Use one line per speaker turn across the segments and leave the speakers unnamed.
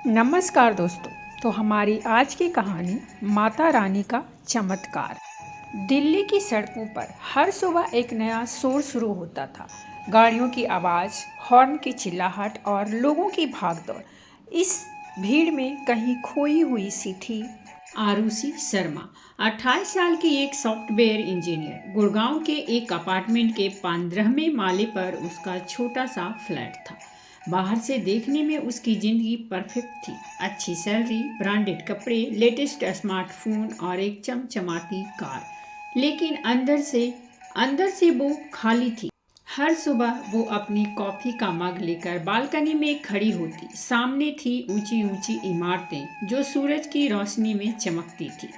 नमस्कार दोस्तों। तो हमारी आज की कहानी माता रानी का चमत्कार। दिल्ली की सड़कों पर हर सुबह एक नया शोर शुरू होता था। गाड़ियों की आवाज़, हॉर्न की चिल्लाहट और लोगों की भागदौड़। इस भीड़ में कहीं खोई हुई सी थी
आरुषि शर्मा। 28 साल की एक सॉफ्टवेयर इंजीनियर। गुड़गांव के एक अपार्टमेंट के 15वें माले पर उसका छोटा सा फ्लैट था। बाहर से देखने में उसकी जिंदगी परफेक्ट थी। अच्छी सैलरी, ब्रांडेड कपड़े, लेटेस्ट स्मार्टफोन और एक चमचमाती कार। लेकिन अंदर से वो खाली थी। हर सुबह वो अपनी कॉफ़ी का मग लेकर बालकनी में खड़ी होती। सामने थी ऊंची ऊंची इमारतें जो सूरज की रोशनी में चमकती थी,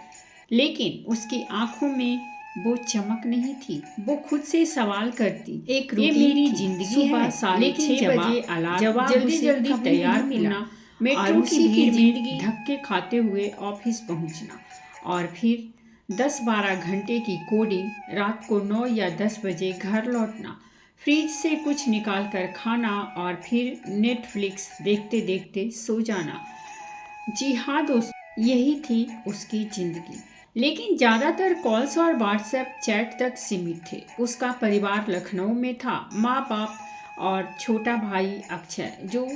लेकिन उसकी आंखों में वो चमक नहीं थी। वो खुद से सवाल करती,
एक
ये
रूटीन
मेरी
थी।
जिंदगी
सुबह
है,
साढ़े
लेकिन
6 बजे
अलार्म
जवाब
जल्दी
उसे
जल्दी
कभी
तैयार
नहीं मिला।
होना, मेट्रो की भीड़ में धक्के खाते हुए ऑफिस पहुंचना, और फिर 10-12 घंटे की कोडिंग, रात को 9 या 10 बजे घर लौटना, फ्रिज से कुछ निकाल कर खाना और फिर नेटफ्लिक्स देखते देखते सो जाना। जी हाँ दोस्त, यही थी उसकी जिंदगी। लेकिन ज़्यादातर कॉल्स और व्हाट्सएप चैट तक सीमित थे। उसका परिवार लखनऊ में था। माँ बाप और छोटा भाई अक्षय, जो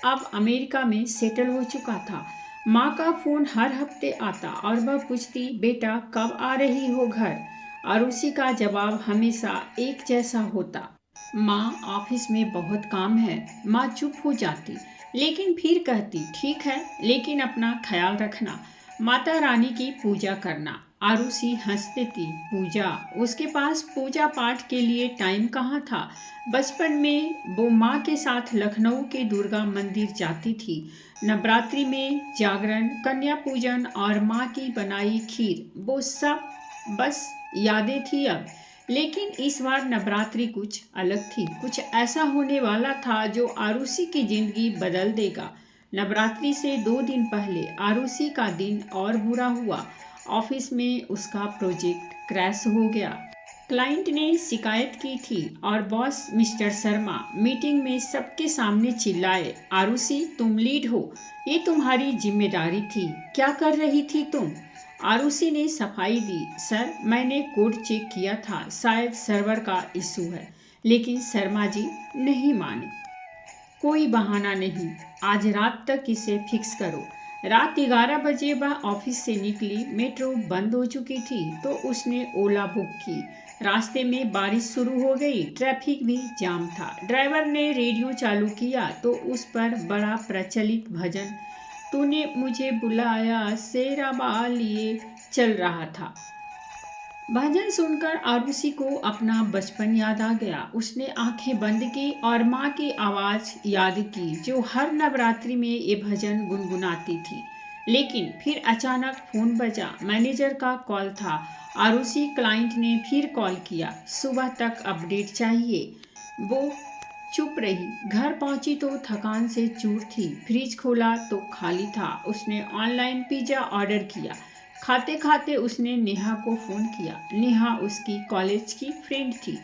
अब अमेरिका में सेटल हो चुका था। माँ का फ़ोन हर हफ्ते आता और वह पूछती, बेटा कब आ रही हो घर। और उसी का जवाब हमेशा एक जैसा होता, माँ ऑफिस में बहुत काम है। माँ चुप हो जाती, लेकिन फिर कहती, ठीक है, लेकिन अपना ख्याल रखना। माता रानी की पूजा करना। आरुषि हंसती थी। पूजा? उसके पास पूजा पाठ के लिए टाइम कहाँ था। बचपन में वो माँ के साथ लखनऊ के दुर्गा मंदिर जाती थी। नवरात्रि में जागरण, कन्या पूजन और माँ की बनाई खीर, वो सब बस यादें थी अब। लेकिन इस बार नवरात्रि कुछ अलग थी। कुछ ऐसा होने वाला था जो आरुषि की जिंदगी बदल देगा। नवरात्रि से 2 दिन पहले आरुषि का दिन और बुरा हुआ। ऑफिस में उसका प्रोजेक्ट क्रैश हो गया। क्लाइंट ने शिकायत की थी और बॉस मिस्टर शर्मा मीटिंग में सबके सामने चिल्लाए, आरुषि तुम लीड हो, ये तुम्हारी जिम्मेदारी थी, क्या कर रही थी तुम। आरुषि ने सफाई दी, सर मैंने कोड चेक किया था, शायद सर्वर का इशू है। लेकिन शर्मा जी नहीं माने। कोई बहाना नहीं, आज रात तक इसे फिक्स करो। रात 11 बजे वह ऑफिस से निकली। मेट्रो बंद हो चुकी थी तो उसने ओला बुक की। रास्ते में बारिश शुरू हो गई, ट्रैफिक भी जाम था। ड्राइवर ने रेडियो चालू किया तो उस पर बड़ा प्रचलित भजन, तूने मुझे बुलाया शेरा लिए, चल रहा था। भजन सुनकर आरुषि को अपना बचपन याद आ गया। उसने आंखें बंद की और माँ की आवाज़ याद की जो हर नवरात्रि में ये भजन गुनगुनाती थी। लेकिन फिर अचानक फ़ोन बजा। मैनेजर का कॉल था। आरुषि, क्लाइंट ने फिर कॉल किया, सुबह तक अपडेट चाहिए। वो चुप रही। घर पहुंची तो थकान से चूर थी। फ्रिज खोला तो खाली था। उसने ऑनलाइन पिज़्ज़ा ऑर्डर किया। खाते खाते उसने नेहा को फ़ोन किया। नेहा उसकी कॉलेज की फ्रेंड थी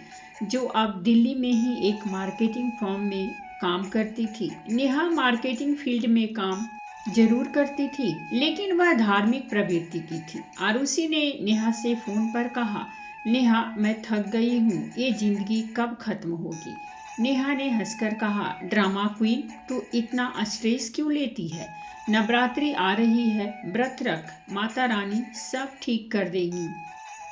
जो अब दिल्ली में ही एक मार्केटिंग फर्म में काम करती थी। नेहा मार्केटिंग फील्ड में काम जरूर करती थी, लेकिन वह धार्मिक प्रवृत्ति की थी। आरुषि ने नेहा से फ़ोन पर कहा, नेहा मैं थक गई हूँ, ये ज़िंदगी कब खत्म होगी। नेहा ने हंसकर कहा, ड्रामा क्वीन, तू इतना स्ट्रेस क्यों लेती है। नवरात्रि आ रही है, व्रत रख, माता रानी सब ठीक कर देगी।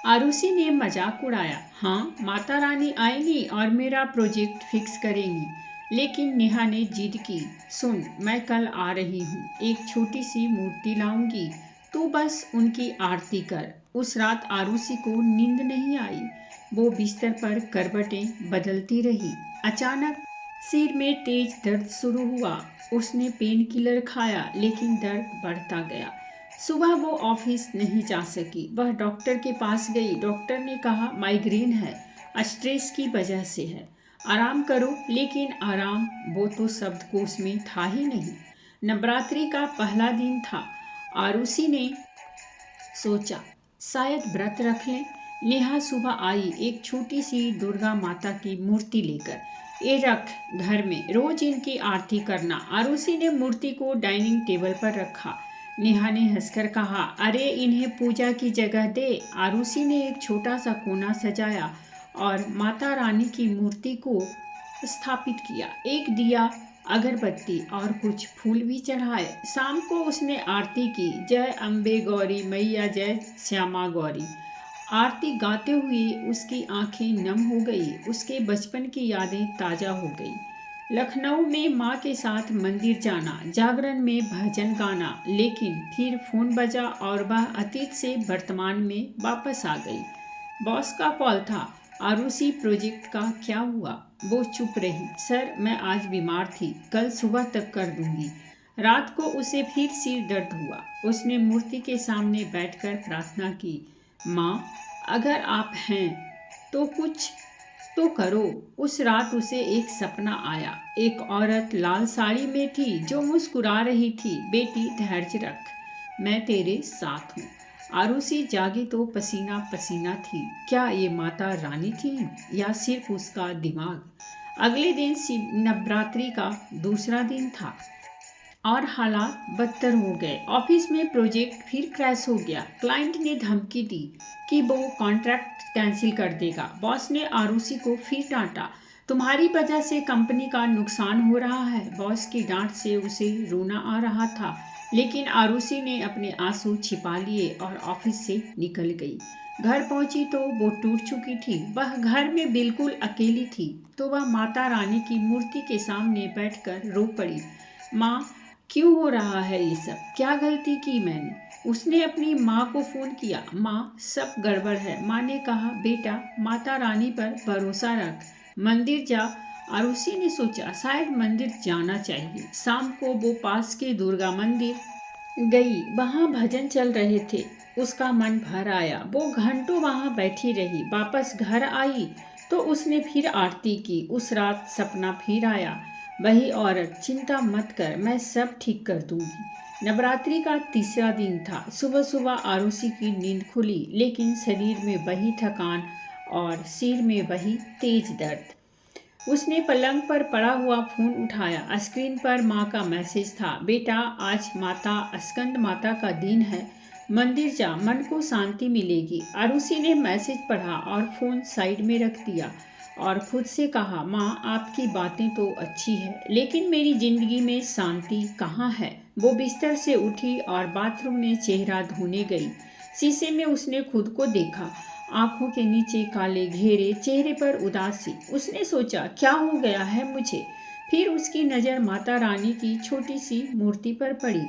आरुषि ने मजाक उड़ाया, हाँ माता रानी आएंगी और मेरा प्रोजेक्ट फिक्स करेंगी। लेकिन नेहा ने जिद की, सुन मैं कल आ रही हूँ, एक छोटी सी मूर्ति लाऊंगी, तू बस उनकी आरती कर। उस रात आरुषि को नींद नहीं आई। वो बिस्तर पर करवटें बदलती रही। अचानक सिर में तेज दर्द शुरू हुआ। उसने पेन किलर खाया, लेकिन दर्द बढ़ता गया। सुबह वो ऑफिस नहीं जा सकी। वह डॉक्टर के पास गई। डॉक्टर ने कहा, माइग्रेन है, स्ट्रेस की वजह से है, आराम करो। लेकिन आराम वो तो शब्दकोश में था ही नहीं। नवरात्रि का पहला दिन था। आरुषि ने सोचा, शायद व्रत रख लें। नेहा सुबह आई, एक छोटी सी दुर्गा माता की मूर्ति लेकर। ये रख घर में, रोज इनकी आरती करना। आरुषि ने मूर्ति को डाइनिंग टेबल पर रखा। नेहा ने हंसकर कहा, अरे इन्हें पूजा की जगह दे। आरुषि ने एक छोटा सा कोना सजाया और माता रानी की मूर्ति को स्थापित किया। एक दिया, अगरबत्ती और कुछ फूल भी चढ़ाए। शाम को उसने आरती की, जय अम्बे गौरी मैया जय श्यामा गौरी। आरती गाते हुए उसकी आंखें नम हो गई। उसके बचपन की यादें ताज़ा हो गई। लखनऊ में माँ के साथ मंदिर जाना, जागरण में भजन गाना, लेकिन फिर फोन बजा और वह अतीत से वर्तमान में वापस आ गई। बॉस का कॉल था, आरुषि प्रोजेक्ट का क्या हुआ? वो चुप रही। सर मैं आज बीमार थी, कल सुबह तक कर दूंगी। रात को उसे फिर सिर दर्द हुआ। उसने मूर्ति के सामने बैठकर प्रार्थना की, माँ अगर आप हैं तो कुछ तो करो। उस रात उसे एक सपना आया। एक औरत लाल साड़ी में थी जो मुस्कुरा रही थी, बेटी धैर्य रख, मैं तेरे साथ हूँ। आरुषि जागी तो पसीना पसीना थी। क्या ये माता रानी थी या सिर्फ उसका दिमाग? अगले दिन नवरात्रि का दूसरा दिन था और हालात बदतर हो गए। ऑफिस में प्रोजेक्ट फिर क्रैश हो गया। क्लाइंट ने धमकी दी कि वो कॉन्ट्रैक्ट कैंसिल कर देगा। बॉस ने आरुषि को फिर डांटा, तुम्हारी वजह से कंपनी का नुकसान हो रहा है। बॉस की डांट से उसे रोना आ रहा था, लेकिन आरुषि ने अपने आंसू छिपा लिए और ऑफिस से निकल गई। घर पहुंची तो वो टूट चुकी थी। वह घर में बिल्कुल अकेली थी तो वह माता रानी की मूर्ति के सामने बैठकर रो पड़ी। माँ क्यों हो रहा है ये सब? क्या गलती की मैंने? उसने अपनी माँ को फोन किया, माँ सब गड़बड़ है। माँ ने कहा, बेटा माता रानी पर भरोसा रख, मंदिर जा। आरुषि ने सोचा शायद मंदिर जाना चाहिए। शाम को वो पास के दुर्गा मंदिर गई। वहाँ भजन चल रहे थे। उसका मन भर आया। वो घंटों वहाँ बैठी रही। वापस घर आई तो उसने फिर आरती की। उस रात सपना फिर आया, वही औरत, चिंता मत कर मैं सब ठीक कर दूंगी। नवरात्रि का तीसरा दिन था। सुबह सुबह आरुषि की नींद खुली, लेकिन शरीर में वही थकान और सिर में वही तेज दर्द। उसने पलंग पर पड़ा हुआ फोन उठाया। स्क्रीन पर माँ का मैसेज था, बेटा आज माता स्कंद माता का दिन है, मंदिर जा, मन को शांति मिलेगी। आरुषि ने मैसेज पढ़ा और फोन साइड में रख दिया और खुद से कहा, माँ आपकी बातें तो अच्छी है, लेकिन मेरी जिंदगी में शांति कहाँ है? वो बिस्तर से उठी और बाथरूम में चेहरा धोने गई। शीशे में उसने खुद को देखा। आंखों के नीचे काले घेरे, चेहरे पर उदासी। उसने सोचा, क्या हो गया है मुझे? फिर उसकी नज़र माता रानी की छोटी सी मूर्ति पर पड़ी।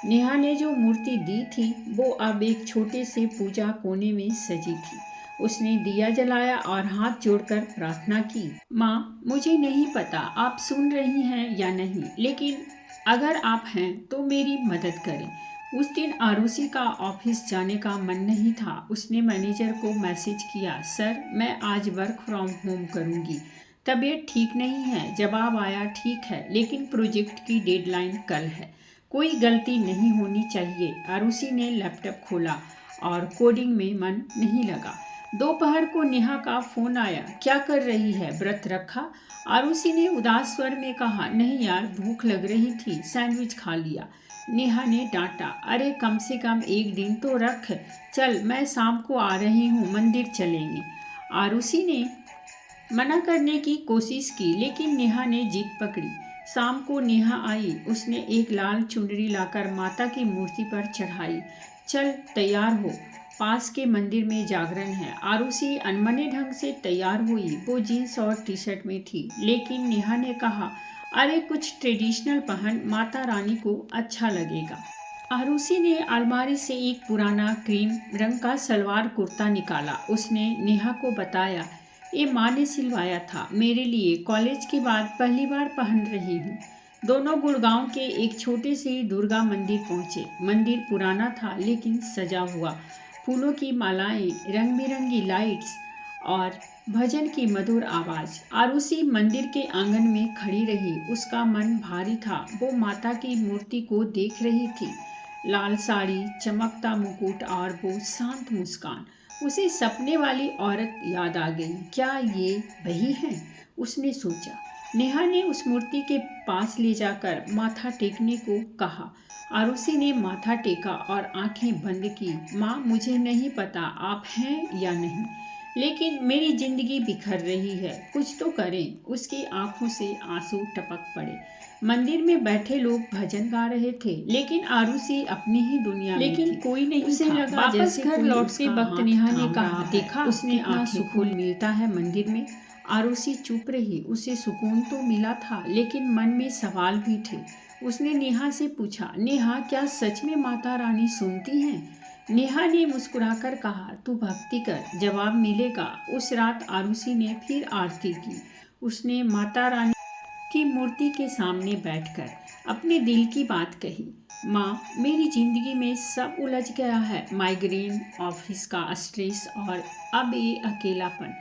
नेहा ने जो मूर्ति दी थी वो अब एक छोटे से पूजा कोने में सजी थी। उसने दिया जलाया और हाथ जोड़कर प्रार्थना की, माँ मुझे नहीं पता आप सुन रही हैं या नहीं, लेकिन अगर आप हैं तो मेरी मदद करें। उस दिन आरुषि का ऑफिस जाने का मन नहीं था। उसने मैनेजर को मैसेज किया, सर मैं आज वर्क फ्रॉम होम करूंगी, तबीयत ठीक नहीं है। जवाब आया, ठीक है लेकिन प्रोजेक्ट की डेडलाइन कल है, कोई गलती नहीं होनी चाहिए। आरुषि ने लैपटॉप खोला और कोडिंग में मन नहीं लगा। दोपहर को नेहा का फोन आया, क्या कर रही है, व्रत रखा? आरुषि ने उदास स्वर में कहा, नहीं यार भूख लग रही थी, सैंडविच खा लिया। नेहा ने डांटा, अरे कम से कम एक दिन तो रख, चल मैं शाम को आ रही हूँ, मंदिर चलेंगे। आरुषि ने मना करने की कोशिश की, लेकिन नेहा ने जिद पकड़ी। शाम को नेहा आई। उसने एक लाल चुनरी लाकर माता की मूर्ति पर चढ़ाई। चल तैयार हो, पास के मंदिर में जागरण है। आरुषि अनमने ढंग से तैयार हुई। वो जीन्स और टी शर्ट में थी, लेकिन नेहा ने कहा, अरे कुछ ट्रेडिशनल पहन, माता रानी को अच्छा लगेगा। आरुषि ने अलमारी से एक पुराना क्रीम रंग का सलवार कुर्ता निकाला। उसने नेहा को बताया, ये माँ ने सिलवाया था मेरे लिए, कॉलेज के बाद पहली बार पहन रही हूँ। दोनों गुड़गांव के एक छोटे से दुर्गा मंदिर पहुँचे। मंदिर पुराना था लेकिन सजा हुआ, फूलों की मालाएं, रंग बिरंगी लाइट्स और भजन की मधुर आवाज। आरुषि मंदिर के आंगन में खड़ी रही। उसका मन भारी था। वो माता की मूर्ति को देख रही थी, लाल साड़ी, चमकता मुकुट और वो शांत मुस्कान। उसे सपने वाली औरत याद आ गई। क्या ये वही है? उसने सोचा। नेहा ने उस मूर्ति के पास ले जाकर माथा टेकने को कहा। आरुषि ने माथा टेका और आंखें बंद की। माँ, मुझे नहीं पता आप हैं या नहीं, लेकिन मेरी जिंदगी बिखर रही है, कुछ तो करें। उसकी आंखों से आंसू टपक पड़े। मंदिर में बैठे लोग भजन गा रहे थे, लेकिन आरुषि अपनी ही दुनिया में थी।
कोई नहीं
उसे
था।
लगा
वापस
जैसे
घर
कोई
लौटते
उसका
वक्त
हाथ
नेहा ने
थाम
कहा,
रहा है।
देखा
उसने
कितना
आंखें
सुकून
खोली। मिलता है मंदिर में। आरुषि चुप रही। उसे सुकून तो मिला था, लेकिन मन में सवाल भी थे। उसने नेहा से पूछा, नेहा, क्या सच में माता रानी सुनती हैं? नेहा ने मुस्कुराकर कहा, तू भक्ति कर, जवाब मिलेगा। उस रात आरुषि ने फिर आरती की। उसने माता रानी की मूर्ति के सामने बैठकर अपने दिल की बात कही। माँ, मेरी जिंदगी में सब उलझ गया है। माइग्रेन, ऑफिस का स्ट्रेस और अब ये अकेलापन।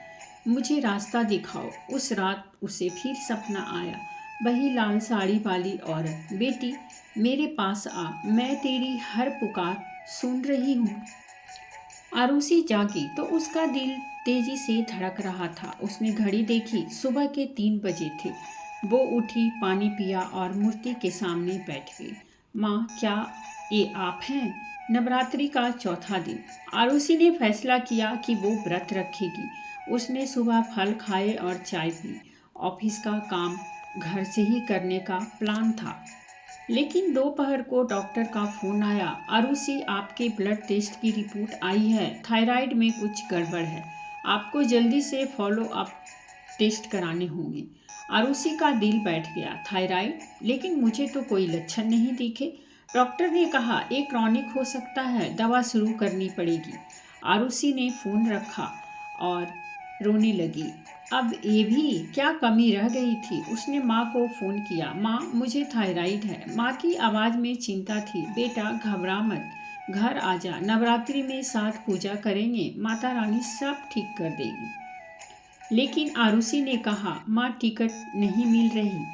मुझे रास्ता दिखाओ। उस रात उसे फिर सपना आया। वही लाल साड़ी वाली औरत। बेटी, मेरे पास आ, मैं तेरी हर पुकार सुन रही हूँ। आरुषि जागी तो उसका दिल तेजी से धड़क रहा था। उसने घड़ी देखी, सुबह के 3 बजे थे। वो उठी, पानी पिया और मूर्ति के सामने बैठ गई। माँ, क्या ये आप हैं? नवरात्रि का चौथा दिन। आरुषि ने फैसला किया कि वो व्रत रखेगी। उसने सुबह फल खाए और चाय पी। ऑफिस का काम घर से ही करने का प्लान था, लेकिन दोपहर को डॉक्टर का फोन आया। आरुषि, आपके ब्लड टेस्ट की रिपोर्ट आई है। थायराइड में कुछ गड़बड़ है। आपको जल्दी से फॉलो अप टेस्ट कराने होंगे। आरुषि का दिल बैठ गया। थायराइड? लेकिन मुझे तो कोई लक्षण नहीं दिखे। डॉक्टर ने कहा, एक क्रॉनिक हो सकता है, दवा शुरू करनी पड़ेगी। आरुषि ने फोन रखा और रोने लगी। अब ये भी क्या कमी रह गई थी। उसने माँ को फ़ोन किया। माँ, मुझे थायराइड है। माँ की आवाज़ में चिंता थी। बेटा, घबरा मत, घर आ जा। नवरात्रि में साथ पूजा करेंगे, माता रानी सब ठीक कर देगी। लेकिन आरुषि ने कहा, माँ, टिकट नहीं मिल रही,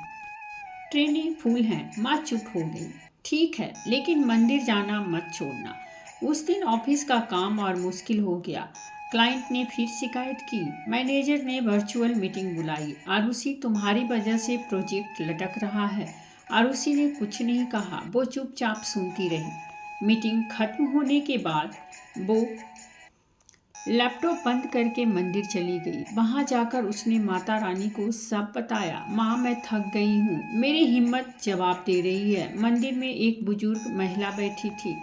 ट्रेनें फुल हैं। माँ चुप हो गई। ठीक है, लेकिन मंदिर जाना मत छोड़ना। उस दिन ऑफिस का काम और मुश्किल हो गया। क्लाइंट ने फिर शिकायत की। मैनेजर ने वर्चुअल मीटिंग बुलाई। आरुषि, तुम्हारी वजह से प्रोजेक्ट लटक रहा है। आरुषि ने कुछ नहीं कहा। वो चुपचाप सुनती रही। मीटिंग खत्म होने के बाद वो लैपटॉप बंद करके मंदिर चली गई। वहां जाकर उसने माता रानी को सब बताया। माँ, मैं थक गई हूँ, मेरी हिम्मत जवाब दे रही है। मंदिर में एक बुजुर्ग महिला बैठी थी।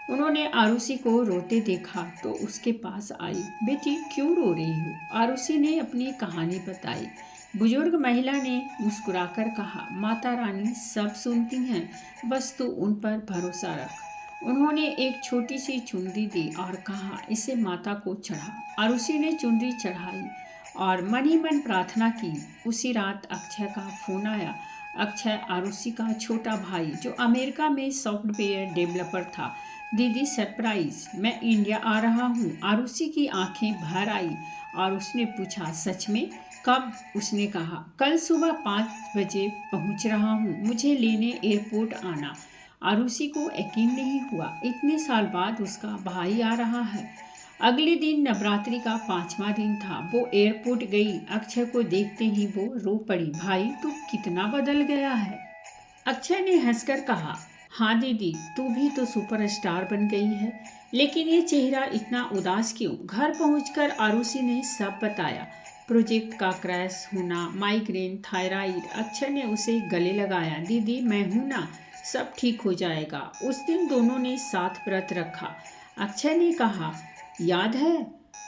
उन्होंने आरुषि को रोते देखा तो उसके पास आई। बेटी, क्यों रो रही हो? आरुषि ने अपनी कहानी बताई। बुजुर्ग महिला ने मुस्कुराकर कहा, माता रानी सब सुनती हैं, बस तू उन पर भरोसा रख। उन्होंने एक छोटी सी चुनरी दी और कहा, इसे माता को चढ़ा। आरुषि ने चुनरी चढ़ाई और मन ही मन प्रार्थना की। उसी रात अक्षय का फोन आया। अक्षय आरुषि का छोटा भाई, जो अमेरिका में सॉफ्टवेयर डेवलपर था। दीदी, सरप्राइज, मैं इंडिया आ रहा हूँ। आरुषि की आंखें भर आई और उसने पूछा, सच में? कब? उसने कहा, कल सुबह 5 बजे पहुँच रहा हूँ, मुझे लेने एयरपोर्ट आना। आरुषि को यकीन नहीं हुआ। इतने साल बाद उसका भाई आ रहा है। अगले दिन नवरात्रि का 5वां दिन था। वो एयरपोर्ट गई। अक्षय को देखते ही वो रो पड़ी। भाई, तू कितना बदल गया है। अक्षय ने हंसकर कहा, हाँ दीदी, तू भी तो सुपरस्टार बन गई है, लेकिन ये चेहरा इतना उदास क्यों? घर पहुंचकर आरुषि ने सब बताया। प्रोजेक्ट का क्रैश होना, माइग्रेन, थायराइड। अक्षय ने उसे गले लगाया। दीदी, मैं हूं ना, सब ठीक हो जाएगा। उस दिन दोनों ने साथ व्रत रखा। अक्षय ने कहा, याद है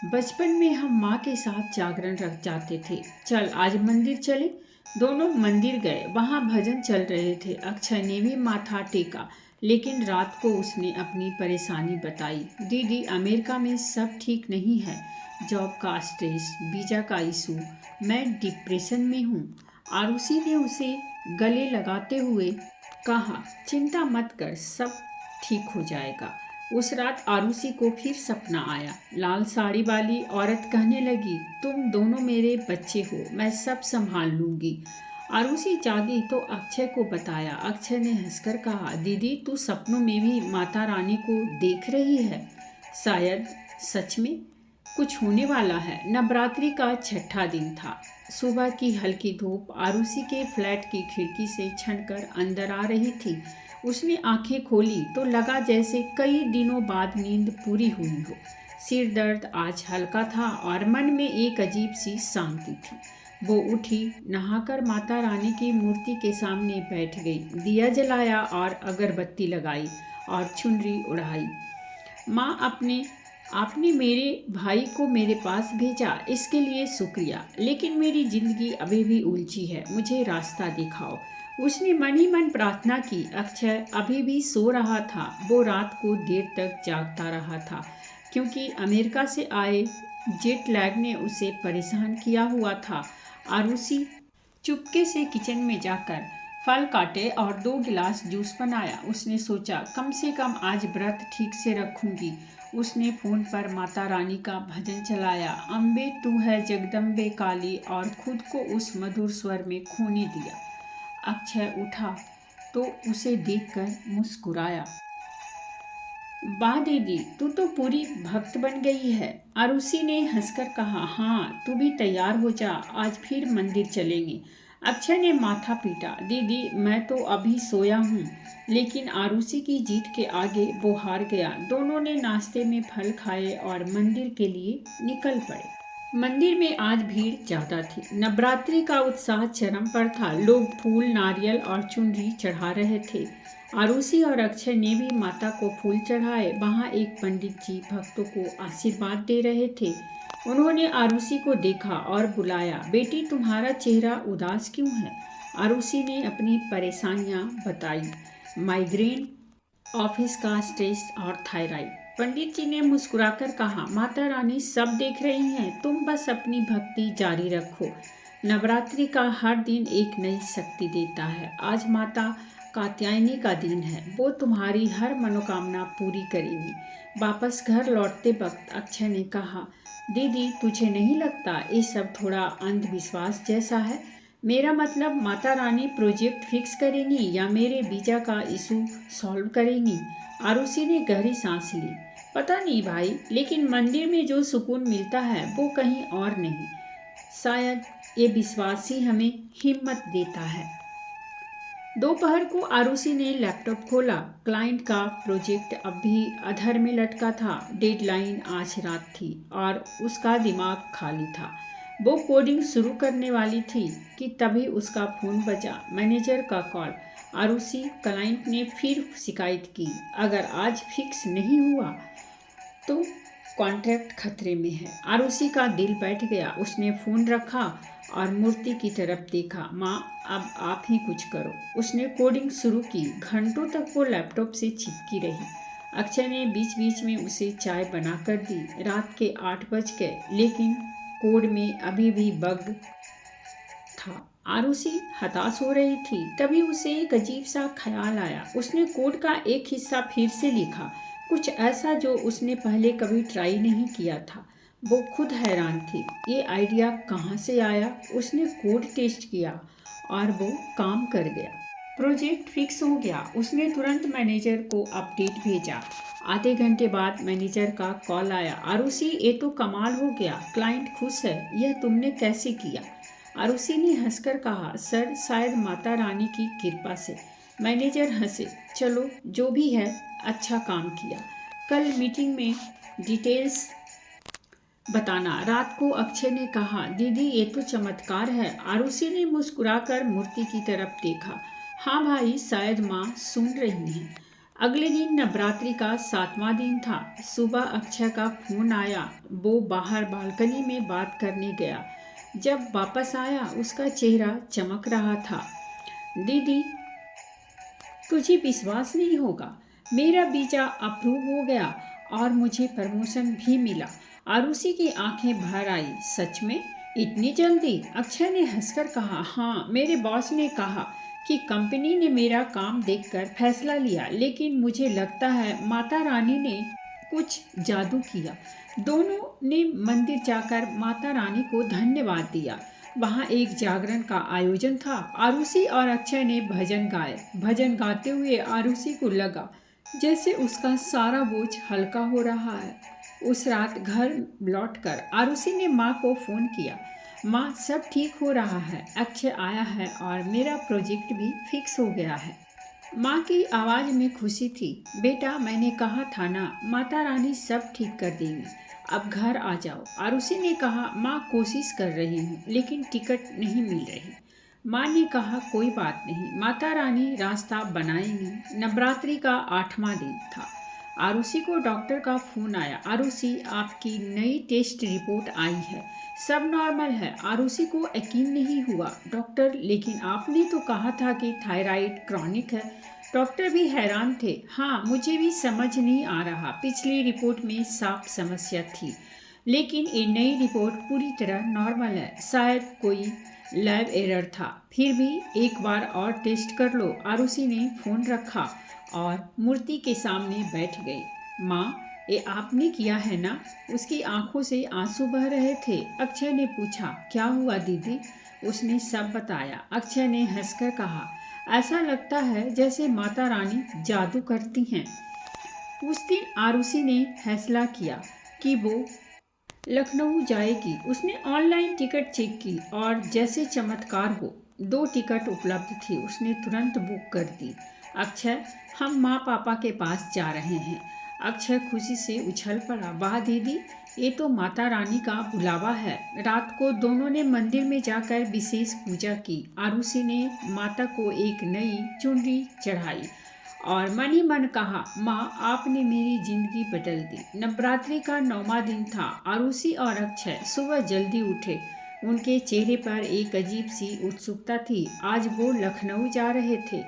बचपन में हम माँ के साथ जागरण रख जाते थे, चल आज मंदिर चले। दोनों मंदिर गए। वहां भजन चल रहे थे। अक्षय ने भी माथा टेका, लेकिन रात को उसने अपनी परेशानी बताई। दीदी, अमेरिका में सब ठीक नहीं है, जॉब का स्ट्रेस, वीजा का इशू, मैं डिप्रेशन में हूँ। आरुषि ने उसे गले लगाते हुए कहा, चिंता मत कर, सब ठीक हो जाएगा। उस रात आरुषि को फिर सपना आया। लाल साड़ी वाली औरत कहने लगी, तुम दोनों मेरे बच्चे हो, मैं सब संभाल लूंगी। आरुषि जागी तो अक्षय को बताया। अक्षय ने हंसकर कहा, दीदी, तू सपनों में भी माता रानी को देख रही है? शायद सच में। कुछ होने वाला है। नवरात्रि का छठा दिन था। सुबह की हल्की धूप आरुषि के फ्लैट की खिड़की से छनकर अंदर आ रही थी। उसने आंखें खोली तो लगा जैसे कई दिनों बाद नींद पूरी हुई हो। सिर दर्द आज हल्का था और मन में एक अजीब सी शांति थी। वो उठी, नहाकर माता रानी की मूर्ति के सामने बैठ गई, दिया जलाया और अगरबत्ती लगाई और चुनरी उड़ाई। माँ, आपने मेरे भाई को मेरे पास भेजा, इसके लिए शुक्रिया, लेकिन मेरी जिंदगी अभी भी उलझी है, मुझे रास्ता दिखाओ। उसने मन ही मन प्रार्थना की। अक्षय अभी भी सो रहा था। वो रात को देर तक जागता रहा था क्योंकि अमेरिका से आए जेट लैग ने उसे परेशान किया हुआ था। आरुषि चुपके से किचन में जाकर फल काटे और 2 गिलास जूस बनाया। उसने सोचा कम से कम आज व्रत ठीक से रखूंगी। उसने फोन पर माता रानी का भजन चलाया, अम्बे तू है जगदम्बे काली, और खुद को उस मधुर स्वर में खोने दिया। अक्षय उठा तो उसे देखकर मुस्कुराया। वाह दीदी, तू तो पूरी भक्त बन गई है। आरुषि ने हंसकर कहा। हाँ, तू भी तैयार हो जा, आज फिर मंदिर चलेंगे। अक्षय ने माथा पीटा। दीदी, मैं तो अभी सोया हूँ। लेकिन आरुषि की जीत के आगे वो हार गया। दोनों ने नाश्ते में फल खाए और मंदिर के लिए निकल पड़े। मंदिर में आज भीड़ ज्यादा थी। नवरात्रि का उत्साह चरम पर था। लोग फूल, नारियल और चुनरी चढ़ा रहे थे। आरुषि और अक्षय ने भी माता को फूल चढ़ाए। वहाँ एक पंडित जी भक्तों को आशीर्वाद दे रहे थे। उन्होंने आरुषि को देखा और बुलाया। बेटी, तुम्हारा चेहरा उदास क्यों है? आरुषि ने अपनी परेशानियाँ बताई। माइग्रेन, ऑफिस का स्ट्रेस और थायराइड। पंडित जी ने मुस्कुराकर कहा, माता रानी सब देख रही हैं, तुम बस अपनी भक्ति जारी रखो। नवरात्रि का हर दिन एक नई शक्ति देता है। आज माता कात्यायनी का दिन है, वो तुम्हारी हर मनोकामना पूरी करेंगी। वापस घर लौटते वक्त अक्षय ने कहा, दीदी, तुझे नहीं लगता ये सब थोड़ा अंधविश्वास जैसा है? मेरा मतलब माता रानी प्रोजेक्ट फिक्स करेंगी या मेरे वीजा का इशू सॉल्व करेंगी? आरुषि ने गहरी सांस ली। पता नहीं भाई, लेकिन मंदिर में जो सुकून मिलता है वो कहीं और नहीं। शायद ये विश्वास ही हमें हिम्मत देता है। दोपहर को आरुषि ने लैपटॉप खोला। क्लाइंट का प्रोजेक्ट अब भी अधर में लटका था। डेडलाइन आज रात थी और उसका दिमाग खाली था। वो कोडिंग शुरू करने वाली थी कि तभी उसका फ़ोन बजा। मैनेजर का कॉल। आरुषि, क्लाइंट ने फिर शिकायत की, अगर आज फिक्स नहीं हुआ तो कॉन्ट्रैक्ट खतरे में है। आरुषि का दिल बैठ गया। उसने फ़ोन रखा और मूर्ति की तरफ देखा। माँ, अब आप ही कुछ करो। उसने कोडिंग शुरू की। घंटों तक वो लैपटॉप से चिपकी रही। अक्षय ने बीच बीच में उसे चाय बनाकर दी। रात के 8 बज गए, लेकिन कोड में अभी भी बग था। आरुषि हताश हो रही थी। तभी उसे एक अजीब सा ख्याल आया। उसने कोड का एक हिस्सा फिर से लिखा, कुछ ऐसा जो उसने पहले कभी ट्राई नहीं किया था। वो खुद हैरान थी, ये आइडिया कहाँ से आया? उसने कोड टेस्ट किया और वो काम कर गया। प्रोजेक्ट फिक्स हो गया। उसने तुरंत मैनेजर को अपडेट भेजा। आधे घंटे बाद मैनेजर का कॉल आया। आरुषि, ये तो कमाल हो गया, क्लाइंट खुश है, यह तुमने कैसे किया? आरुषि ने हंसकर कहा, सर, शायद माता रानी की कृपा से। मैनेजर हंसे। चलो, जो भी है, अच्छा काम किया। कल मीटिंग में डिटेल्स बताना। रात को अक्षय ने कहा, दीदी, ये तो चमत्कार है। आरुषि ने मुस्कुराकर मूर्ति की तरफ देखा। हाँ भाई, शायद माँ सुन रही हैं। अगले दिन नवरात्रि का 7वां दिन था। सुबह अक्षय का फोन आया। वो बाहर बालकनी में बात करने गया। जब वापस आया, उसका चेहरा चमक रहा था। दीदी, तुझे विश्वास नहीं होगा, मेरा वीजा अप्रूव हो गया और मुझे प्रमोशन भी मिला। आरुषि की आंखें भर आई। सच में? इतनी जल्दी? अक्षय ने हंसकर कहा, हाँ, मेरे बॉस ने कहा कि कंपनी ने मेरा काम देखकर फैसला लिया, लेकिन मुझे लगता है माता रानी ने कुछ जादू किया। दोनों ने मंदिर जाकर माता रानी को धन्यवाद दिया। वहाँ एक जागरण का आयोजन था। आरुषि और अक्षय ने भजन गाए। भजन गाते हुए आरुषि को लगा जैसे उसका सारा बोझ हल्का हो रहा है। उस रात घर लौटकर आरुषि ने माँ को फ़ोन किया। माँ, सब ठीक हो रहा है, अक्षय आया है और मेरा प्रोजेक्ट भी फिक्स हो गया है। माँ की आवाज़ में खुशी थी। बेटा, मैंने कहा था ना, माता रानी सब ठीक कर देंगी, अब घर आ जाओ। आरुषि ने कहा, माँ कोशिश कर रही हूँ लेकिन टिकट नहीं मिल रही। माँ ने कहा, कोई बात नहीं, माता रानी रास्ता बनाएंगी। नवरात्रि का 8वां दिन था। आरुषि को डॉक्टर का फ़ोन आया। आरुषि, आपकी नई टेस्ट रिपोर्ट आई है, सब नॉर्मल है। आरुषि को यकीन नहीं हुआ। डॉक्टर, लेकिन आपने तो कहा था कि थायराइड क्रॉनिक है। डॉक्टर भी हैरान थे। हाँ, मुझे भी समझ नहीं आ रहा, पिछली रिपोर्ट में साफ समस्या थी, लेकिन ये नई रिपोर्ट पूरी तरह नॉर्मल है। शायद कोई लैब एरर था। फिर भी एक बार और टेस्ट कर लो। आरुषि ने फ़ोन रखा और मूर्ति के सामने बैठ गई। माँ, ये आपने किया है ना? उसकी आंखों से आंसू बह रहे थे। अक्षय ने पूछा, क्या हुआ दीदी? उसने सब बताया। अक्षय ने हंसकर कहा, ऐसा लगता है जैसे माता रानी जादू करती हैं। उस दिन आरुषि ने फैसला किया कि वो लखनऊ जाएगी। उसने ऑनलाइन टिकट चेक की और जैसे चमत्कार हो, 2 टिकट उपलब्ध थी। उसने तुरंत बुक कर दी। अक्षय, हम माँ पापा के पास जा रहे हैं। अक्षय खुशी से उछल पड़ा। वाह दीदी, ये तो माता रानी का बुलावा है। रात को दोनों ने मंदिर में जाकर विशेष पूजा की। आरुषि ने माता को एक नई चुनरी चढ़ाई और मन ही मन कहा, माँ, आपने मेरी जिंदगी बदल दी। नवरात्रि का 9वां दिन था। आरुषि और अक्षय सुबह जल्दी उठे। उनके चेहरे पर एक अजीब सी उत्सुकता थी। आज वो लखनऊ जा रहे थे,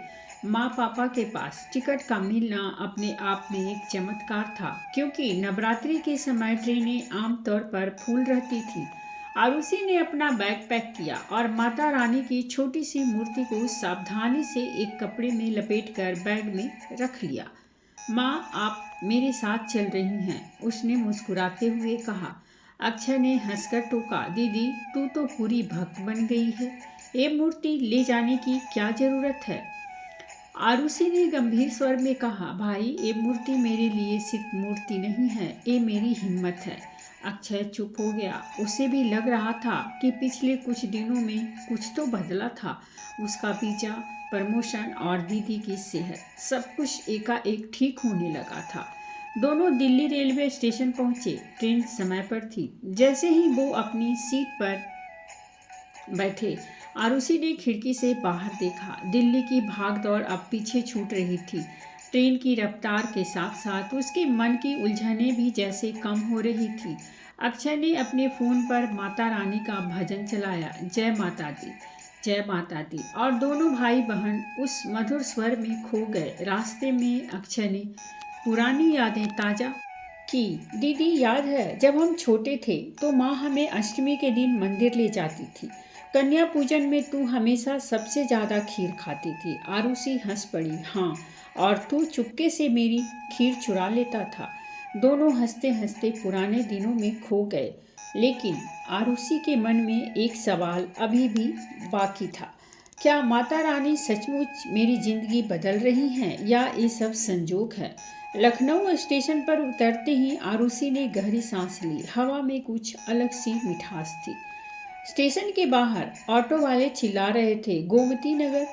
माँ पापा के पास। टिकट का मिलना अपने आप में एक चमत्कार था, क्योंकि नवरात्रि के समय ट्रेनें आमतौर पर फुल रहती थी। आरुषि ने अपना बैग पैक किया और माता रानी की छोटी सी मूर्ति को सावधानी से एक कपड़े में लपेटकर बैग में रख लिया। माँ, आप मेरे साथ चल रही हैं, उसने मुस्कुराते हुए कहा। अक्षय ने हंसकर टोका, दीदी, तू तो पूरी भक्त बन गई है, ये मूर्ति ले जाने की क्या जरूरत है? आरुषि ने गंभीर स्वर में कहा, भाई, ये मूर्ति मेरे लिए सिर्फ मूर्ति नहीं है, ये मेरी हिम्मत है। अक्षय चुप हो गया। उसे भी लग रहा था कि पिछले कुछ दिनों में कुछ तो बदला था। उसका पिज्जा, प्रमोशन और दीदी की सेहत, सब कुछ एकाएक ठीक होने लगा था। दोनों दिल्ली रेलवे स्टेशन पहुंचे। ट्रेन समय पर थी। जैसे ही वो अपनी सीट पर बैठे, आरुषि ने खिड़की से बाहर देखा। दिल्ली की भागदौड़ अब पीछे छूट रही थी। ट्रेन की रफ्तार के साथ साथ उसके मन की उलझनें भी जैसे कम हो रही थी। अक्षय ने अपने फ़ोन पर माता रानी का भजन चलाया, जय माता दी, जय माता दी, और दोनों भाई बहन उस मधुर स्वर में खो गए। रास्ते में अक्षय ने पुरानी यादें ताज़ा की। दीदी, याद है जब हम छोटे थे तो माँ हमें अष्टमी के दिन मंदिर ले जाती थी। कन्या पूजन में तू हमेशा सबसे ज़्यादा खीर खाती थी। आरुषि हंस पड़ी। हाँ, और तू चुपके से मेरी खीर चुरा लेता था। दोनों हंसते हंसते पुराने दिनों में खो गए। लेकिन आरुषि के मन में एक सवाल अभी भी बाकी था। क्या माता रानी सचमुच मेरी जिंदगी बदल रही हैं या ये सब संजोग है? लखनऊ स्टेशन पर उतरते ही आरुषि ने गहरी सांस ली। हवा में कुछ अलग सी मिठास थी। स्टेशन के बाहर ऑटो वाले चिल्ला रहे थे, गोमती नगर,